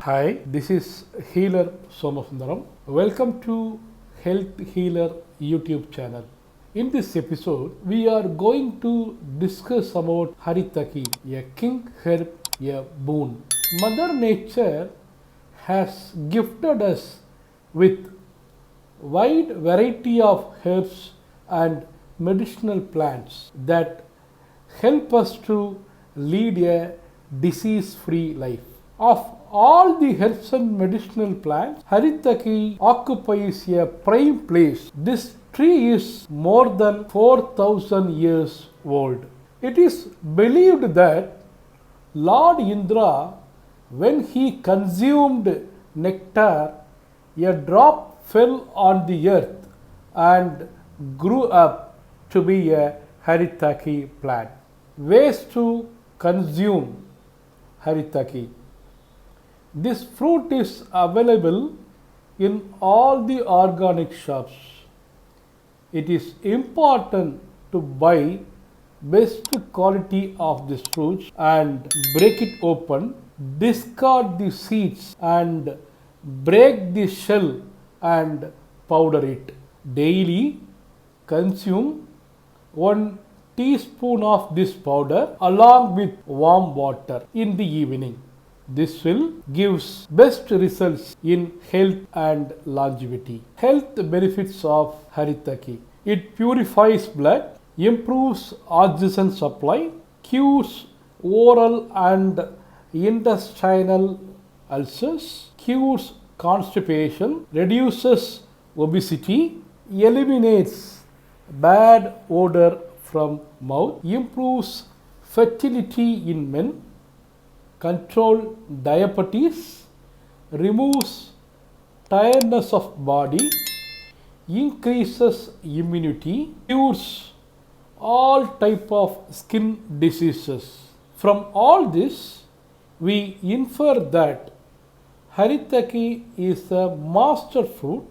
Hi, this is Healer Somasundaram. Welcome to Health Healer YouTube channel. In this episode, we are going to discuss about Haritaki, a king herb, a boon. Mother Nature has gifted us with wide variety of herbs and medicinal plants that help us to lead a disease-free life. Of all the herbs and medicinal plants, Haritaki occupies a prime place. This tree is more than 4,000 years old. It is believed that Lord Indra, when he consumed nectar, a drop fell on the earth and grew up to be a Haritaki plant. Ways to consume Haritaki. This fruit is available in all the organic shops. It is important to buy best quality of this fruit and break it open, discard the seeds and break the shell and powder it. Daily consume 1 teaspoon of this powder along with warm water in the evening. This will gives best results in health and longevity. Health benefits of Haritaki. It purifies blood, improves oxygen supply, cures oral and intestinal ulcers, cures constipation, reduces obesity, eliminates bad odor from mouth, improves fertility in men, control diabetes, removes tiredness of body, increases immunity, cures all type of skin diseases. From all this, we infer that Haritaki is a master fruit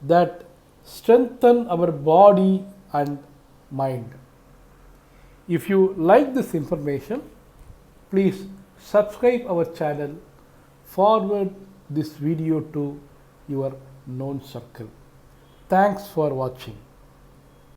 that strengthens our body and mind. If you like this information, please subscribe our channel, forward this video to your known circle. Thanks for watching.